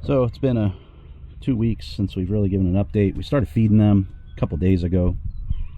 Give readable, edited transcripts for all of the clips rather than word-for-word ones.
So it's been 2 weeks since we've really given an update. We started feeding them a couple days ago,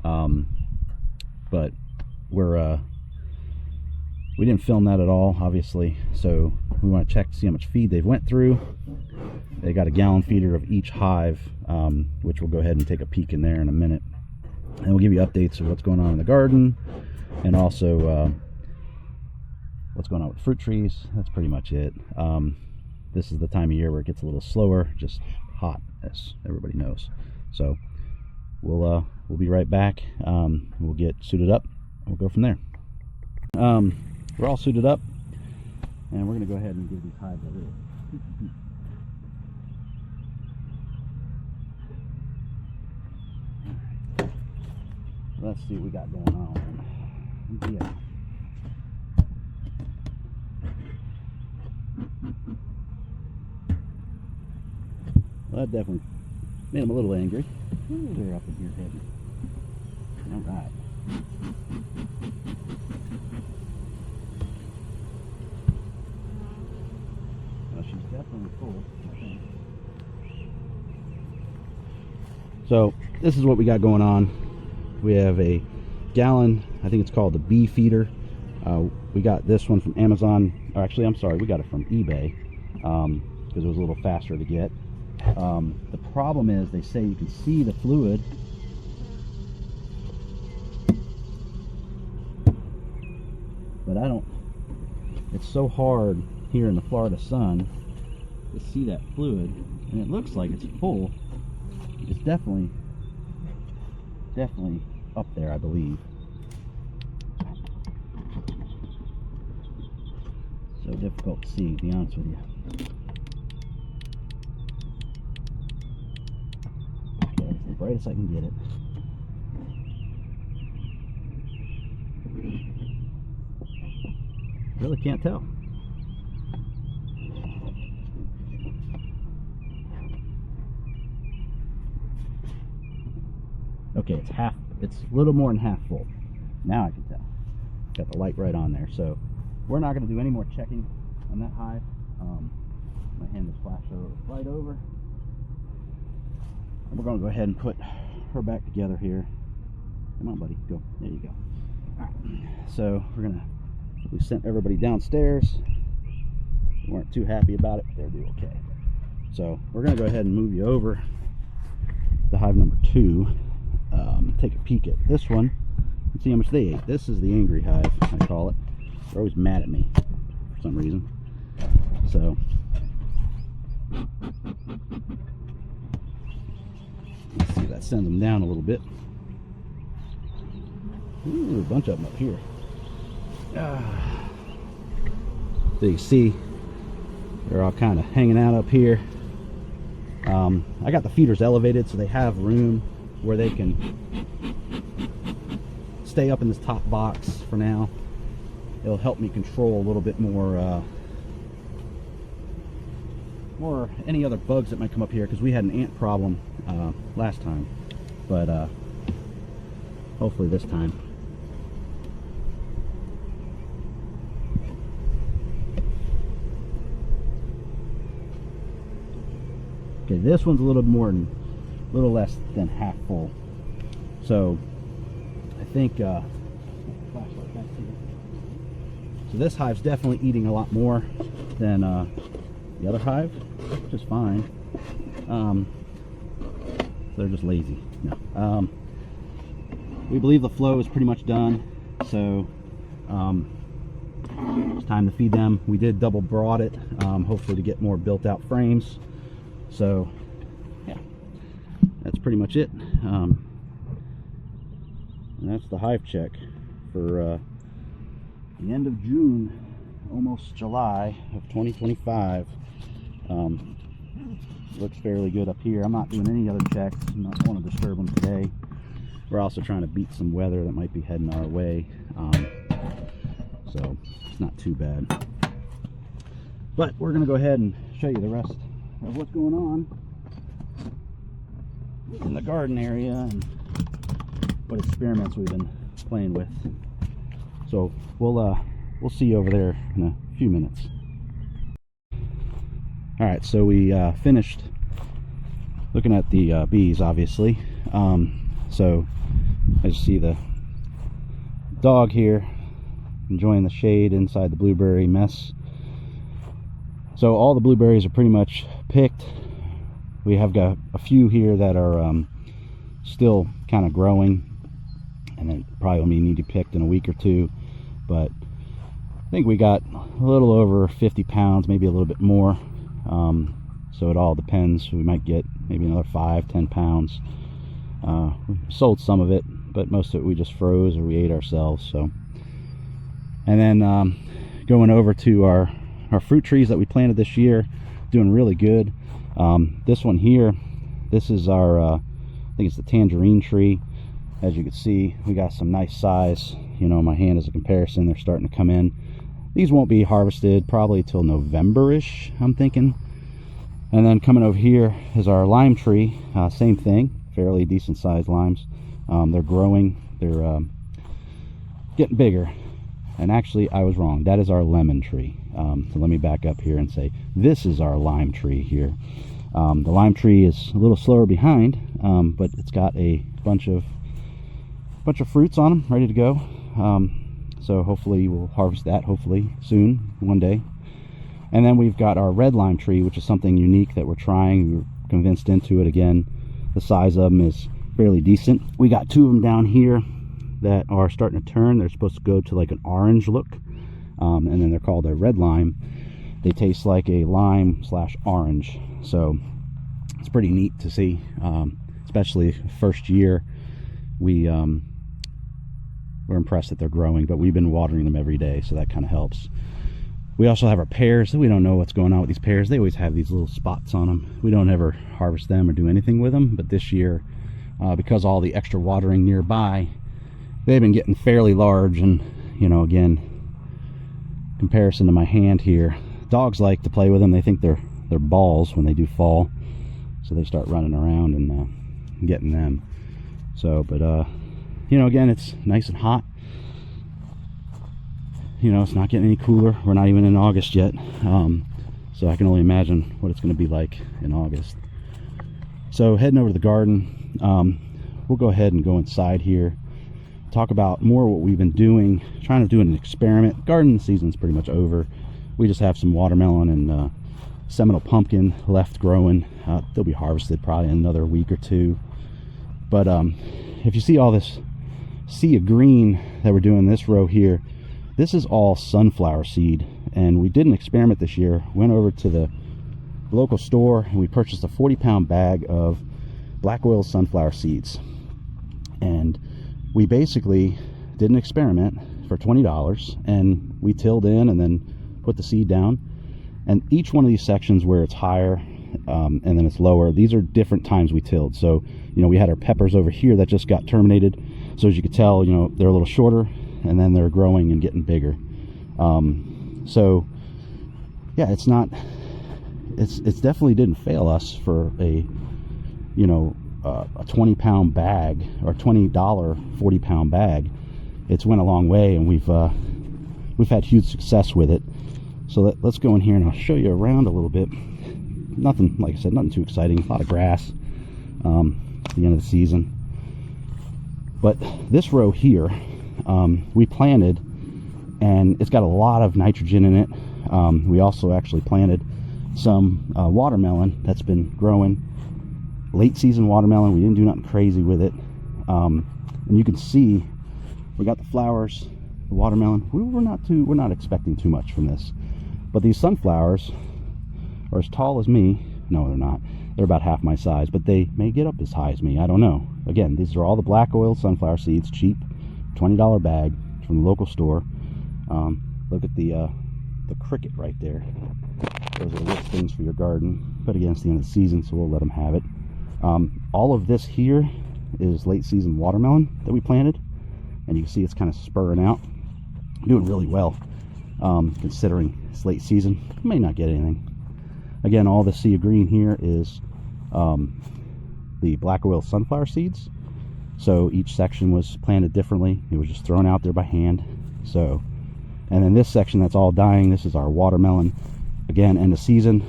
but we didn't film that at all, obviously. So we want to check to see how much feed they've went through. They got a gallon feeder of each hive, which we'll go ahead and take a peek in there in a minute, and we'll give you updates of what's going on in the garden, and also what's going on with fruit trees. That's pretty much it. This is the time of year where it gets a little slower, just hot, as everybody knows. So we'll be right back. We'll get suited up and we'll go from there. We're all suited up, and we're going to go ahead and give these hives a little peek. Let's see what we got going on. Yeah. Well, that definitely made them a little angry. Ooh, they're up in here heavy. All right. Well, she's definitely full, I think. So this is what we got going on. We have a gallon, I think it's called the bee feeder. We got this one from Amazon, or actually I'm sorry, we got it from eBay, because it was a little faster to get. The problem is they say you can see the fluid, but I don't. It's so hard here in the Florida sun to see that fluid, and it looks like it's full. It's definitely up there, I believe. So difficult to see, to be honest with you. Okay, it's the brightest I can get it. Really can't tell. Okay, it's a little more than half full. Now I can tell. Got the light right on there. So we're not going to do any more checking on that hive. My hand this flash right over. And we're going to go ahead and put her back together here. Come on, buddy. Go. There you go. All right. So we sent everybody downstairs. We weren't too happy about it, but they'll do okay. So we're going to go ahead and move you over to hive number 2. Take a peek at this one and see how much they ate. This is the angry hive, I call it. They're always mad at me for some reason. So let's see, that sends them down a little bit. Ooh, a bunch of them up here. So you see they're all kind of hanging out up here. I got the feeders elevated so they have room where they can stay up in this top box for now. It'll help me control a little bit more any other bugs that might come up here, because we had an ant problem last time, but hopefully this time. Okay, this one's a little less than half full. So I think flashlight back to you. So this hive's definitely eating a lot more than the other hive, which is fine. They're just lazy. No. We believe the flow is pretty much done, so it's time to feed them. We did double broad it, hopefully to get more built out frames. So yeah, that's pretty much it. And that's the hive check for the end of June, almost July of 2025. Looks fairly good up here. I'm not doing any other checks. I'm not want to disturb them today. We're also trying to beat some weather that might be heading our way, so it's not too bad. But we're going to go ahead and show you the rest of what's going on in the garden area and what experiments we've been playing with. So we'll see you over there in a few minutes. All right, so we finished looking at the bees, obviously. So as you see, the dog here enjoying the shade inside the blueberry mess. So all the blueberries are pretty much picked. We have got a few here that are still kind of growing, and then probably will need to be picked in a week or two. But I think we got a little over 50 pounds, maybe a little bit more. So it all depends. We might get maybe another 5-10 pounds. We sold some of it, but most of it we just froze or we ate ourselves. So, and then going over to our fruit trees that we planted this year, doing really good. This one here, this is our I think it's the tangerine tree. As you can see, we got some nice size. You know, my hand as a comparison, they're starting to come in. These won't be harvested probably till November-ish, I'm thinking. And then coming over here is our lime tree. Same thing, fairly decent sized limes. They're growing, they're getting bigger. And actually, I was wrong. That is our lemon tree. So let me back up here and say this is our lime tree here. The lime tree is a little slower behind, but it's got a bunch of fruits on them ready to go. So hopefully we'll harvest that hopefully soon, one day. And then we've got our red lime tree, which is something unique that we're trying. We're convinced into it again. The size of them is fairly decent. We got 2 of them down here that are starting to turn. They're supposed to go to like an orange look, and then they're called a red lime. They taste like a lime / orange, so it's pretty neat to see, especially first year. We're impressed that they're growing, but we've been watering them every day, so that kind of helps. We also have our pears. We don't know what's going on with these pears. They always have these little spots on them. We don't ever harvest them or do anything with them, but this year, because all the extra watering nearby, they've been getting fairly large. And you know, again, comparison to my hand here, dogs like to play with them. They think they're balls when they do fall, so they start running around and getting them. So, but you know, again, it's nice and hot. You know, it's not getting any cooler. We're not even in August yet, so I can only imagine what it's going to be like in August. So heading over to the garden, we'll go ahead and go inside here, talk about more what we've been doing, trying to do an experiment. Garden season's pretty much over. We just have some watermelon and Seminole pumpkin left growing. They'll be harvested probably in another week or two. But if you see all this sea of green that we're doing this row here, this is all sunflower seed. And we did an experiment this year. Went over to the local store and we purchased a 40-pound bag of black oil sunflower seeds. And we basically did an experiment for $20, and we tilled in and then put the seed down. And each one of these sections where it's higher and then it's lower, these are different times we tilled. So, you know, we had our peppers over here that just got terminated. So as you could tell, you know, they're a little shorter, and then they're growing and getting bigger. So yeah, it's definitely didn't fail us for a, you know, a 20-pound bag or $20 40-pound bag. It's went a long way, and we've had huge success with it. So let's go in here and I'll show you around a little bit. Nothing, like I said, nothing too exciting. A lot of grass at the end of the season. But this row here, we planted, and it's got a lot of nitrogen in it. We also actually planted some watermelon that's been growing. Late season watermelon. We didn't do nothing crazy with it. And you can see we got the flowers, the watermelon. We're not expecting too much from this. But these sunflowers are as tall as me. No, they're not. They're about half my size, but they may get up as high as me. I don't know. Again, these are all the black oil sunflower seeds, cheap, $20 bag from the local store. Look at the cricket right there. Those are the rich things for your garden. But again, it's the end of the season, so we'll let them have it. All of this here is late season watermelon that we planted, and you can see it's kind of spurring out, doing really well, considering it's late season. You may not get anything. Again, all the sea of green here is the black oil sunflower seeds. So each section was planted differently. It was just thrown out there by hand. So, and then this section that's all dying, this is our watermelon. Again, end of season.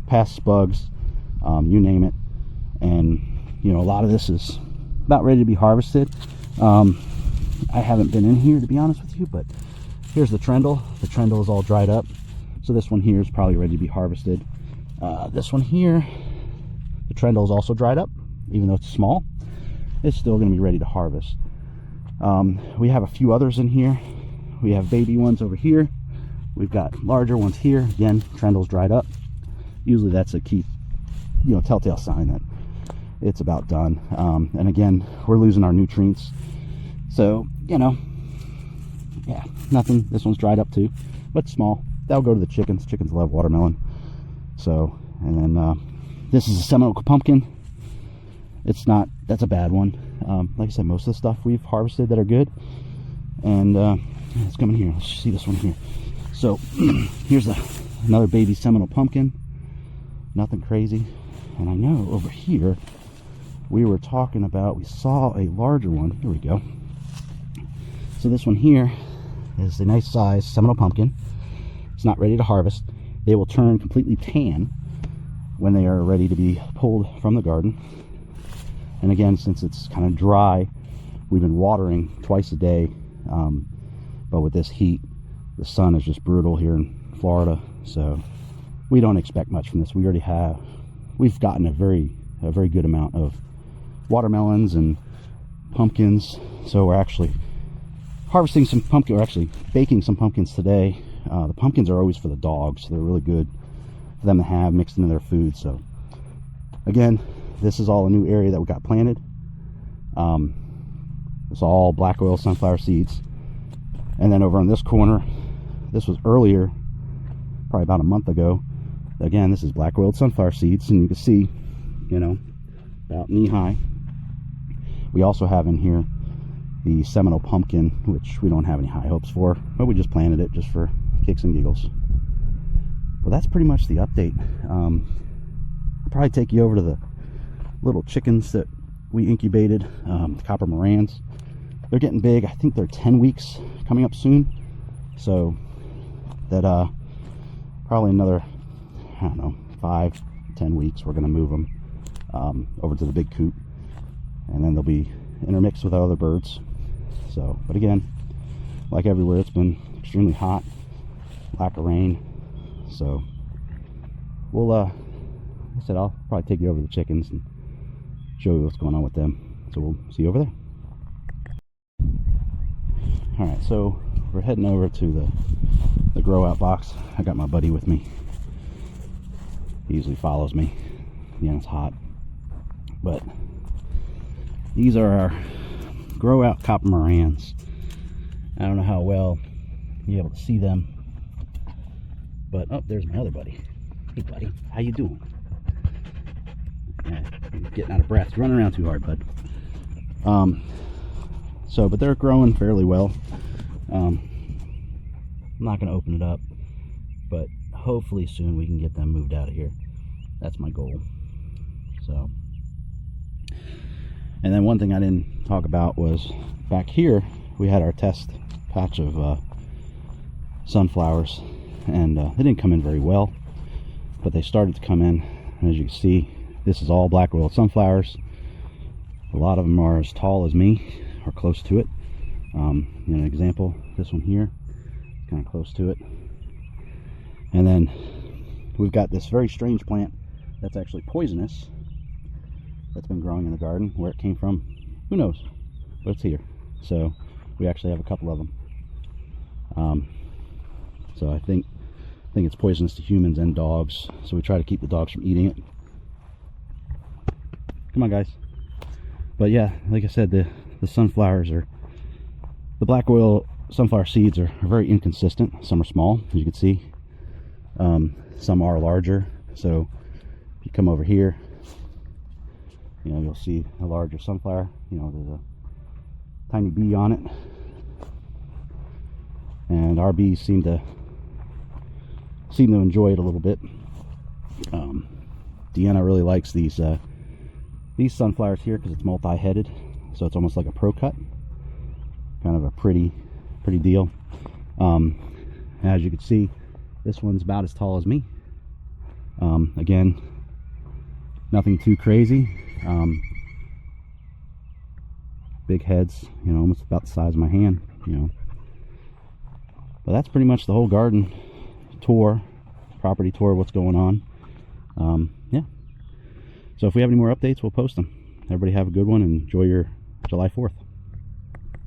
pests, bugs, you name it. And you know, a lot of this is about ready to be harvested. I haven't been in here, to be honest with you, but here's the trendle. The trendle is all dried up, so this one here is probably ready to be harvested. This one here, the trendle is also dried up, even though it's small. It's still going to be ready to harvest. We have a few others in here. We have baby ones over here. We've got larger ones here. Again, trendle's dried up. Usually that's a key, you know, telltale sign that it's about done. And again, we're losing our nutrients. So, you know, yeah, nothing. This one's dried up too, but small. That'll go to the chickens. Chickens love watermelon. So, and then this is a Seminole pumpkin. It's not, that's a bad one. Like I said, most of the stuff we've harvested that are good. And let's come in here. Let's see this one here. So here's another baby Seminole pumpkin. Nothing crazy. And I know over here we were talking about, we saw a larger one. Here we go. So this one here is a nice size Seminole pumpkin. It's not ready to harvest. They will turn completely tan when they are ready to be pulled from the garden. And again, since it's kind of dry, we've been watering twice a day. But with this heat, the sun is just brutal here in Florida. So we don't expect much from this. We've gotten a very good amount of watermelons and pumpkins. So we're actually harvesting some pumpkin. We're actually baking some pumpkins today. The pumpkins are always for the dogs. So they're really good for them to have mixed into their food. So again, this is all a new area that we got planted. It's all black oil sunflower seeds. And then over on this corner, this was earlier, probably about a month ago. Again, this is black oiled sunflower seeds, and you can see, you know, about knee high. We also have in here the Seminole pumpkin, which we don't have any high hopes for, but we just planted it just for kicks and giggles. Well, that's pretty much the update. I'll probably take you over to the little chickens that we incubated, copper morans. They're getting big. I think they're 10 weeks coming up soon. So that probably another, I don't know, 5-10 weeks, we're going to move them over to the big coop. And then they'll be intermixed with other birds. So, but again, like everywhere, it's been extremely hot, lack of rain. So we'll, like I said, I'll probably take you over to the chickens and show you what's going on with them. So we'll see you over there. All right, so we're heading over to the grow out box. I got my buddy with me. He usually follows me. Yeah, it's hot. But these are our grow out copper morans. I don't know how well you're able to see them, but oh, there's my other buddy. Hey buddy, how you doing? Yeah, I'm getting out of breath. You're running around too hard, bud. So, but they're growing fairly well. I'm not going to open it up, but hopefully soon we can get them moved out of here. That's my goal. So, and then one thing I didn't talk about was back here we had our test patch of sunflowers, and they didn't come in very well, but they started to come in. And as you can see, this is all black oiled sunflowers. A lot of them are as tall as me or close to it. You know, an example, this one here, kind of close to it. And then we've got this very strange plant that's actually poisonous that's been growing in the garden. Where it came from, who knows, but it's here. So we actually have a couple of them. So I think it's poisonous to humans and dogs, so we try to keep the dogs from eating it. Come on guys. But yeah, like I said, the sunflowers are, the black oil sunflower seeds are very inconsistent. Some are small, as you can see. Some are larger. So if you come over here, you know, you'll see a larger sunflower. You know, there's a tiny bee on it. And our bees seem to enjoy it a little bit. Deanna really likes these sunflowers here because it's multi-headed, so it's almost like a pro cut, kind of a pretty deal. As you can see, this one's about as tall as me. Again, nothing too crazy. Big heads, you know, almost about the size of my hand, you know. But that's pretty much the whole garden tour, property tour, what's going on. Yeah. So if we have any more updates, we'll post them. Everybody have a good one and enjoy your July 4th.